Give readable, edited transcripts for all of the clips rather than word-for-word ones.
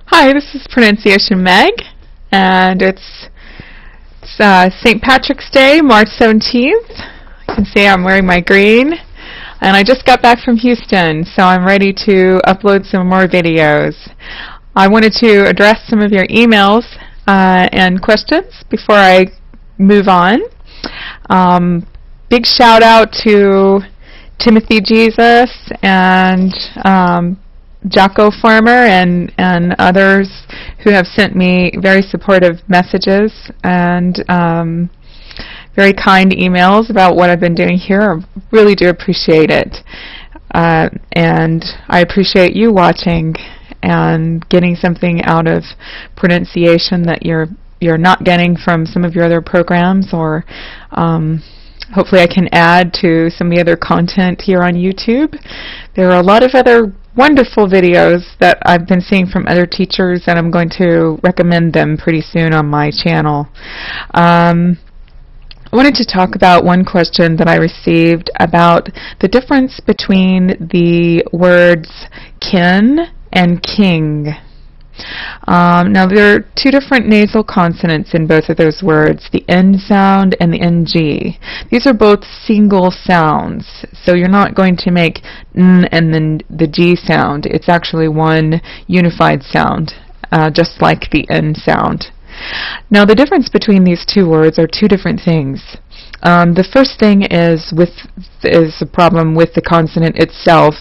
Hi, this is Pronunciation Meg, and it's St. Patrick's Day, March 17th. You can see I'm wearing my green, and I just got back from Houston, so I'm ready to upload some more videos. I wanted to address some of your emails and questions before I move on. Big shout out to Timothy Jesus and Jocko Farmer and others who have sent me very supportive messages and very kind emails about what I've been doing here. I really do appreciate it. And I appreciate you watching and getting something out of pronunciation that you're not getting from some of your other programs, or hopefully I can add to some of the other content here on YouTube. There are a lot of other wonderful videos that I've been seeing from other teachers, and I'm going to recommend them pretty soon on my channel. I wanted to talk about one question that I received about the difference between the words kin and king. Now there are two different nasal consonants in both of those words, the N sound and the NG. These are both single sounds, so you're not going to make N and then the G sound. It's actually one unified sound, just like the N sound. Now the difference between these two words are two different things. The first thing is a problem with the consonant itself.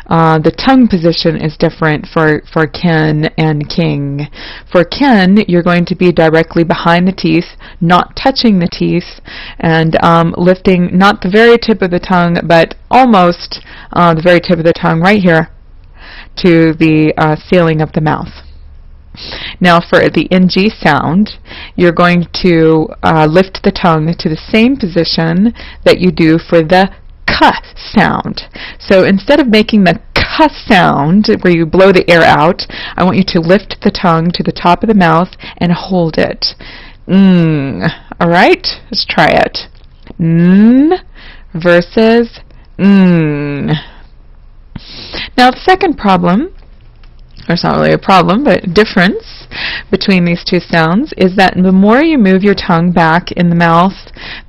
The tongue position is different for kin and king. For kin, you're going to be directly behind the teeth, not touching the teeth, and lifting not the very tip of the tongue, but almost the very tip of the tongue right here to the ceiling of the mouth. Now for the NG sound, you're going to lift the tongue to the same position that you do for the K sound. So instead of making the K sound where you blow the air out, I want you to lift the tongue to the top of the mouth and hold it. Alright, let's try it. N versus N. Now the second problem, or it's not really a problem, but difference between these two sounds is that the more you move your tongue back in the mouth,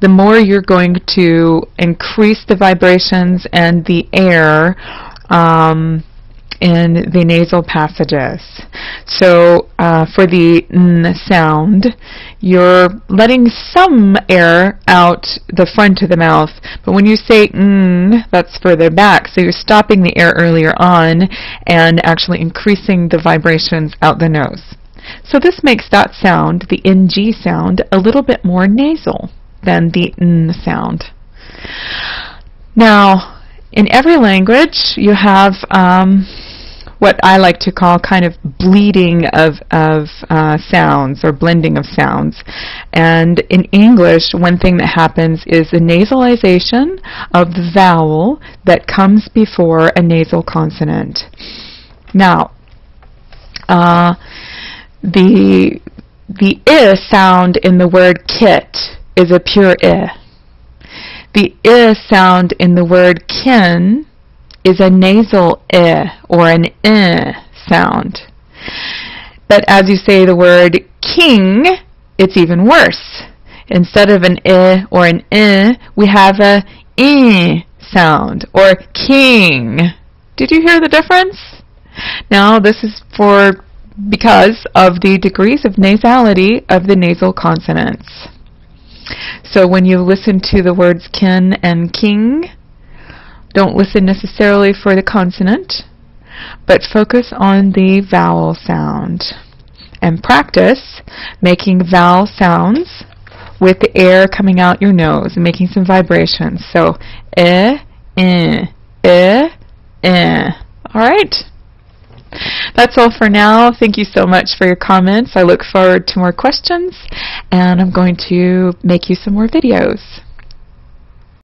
the more you're going to increase the vibrations and the air in the nasal passages. So for the N sound, you're letting some air out the front of the mouth, but when you say N, that's further back, so you're stopping the air earlier on and actually increasing the vibrations out the nose. So this makes that sound, the NG sound, a little bit more nasal than the N sound. Now, in every language, you have what I like to call kind of bleeding of sounds, or blending of sounds. And in English, one thing that happens is the nasalization of the vowel that comes before a nasal consonant. Now, the I sound in the word kit is a pure I. The I sound in the word kin is a nasal I, or an I sound. But as you say the word king, it's even worse. Instead of an I or an I, we have a I sound, or king. Did you hear the difference? Now this is because of the degrees of nasality of the nasal consonants. So when you listen to the words kin and king, don't listen necessarily for the consonant, but focus on the vowel sound. And practice making vowel sounds with the air coming out your nose and making some vibrations. So, I. Alright? That's all for now. Thank you so much for your comments. I look forward to more questions, and I'm going to make you some more videos.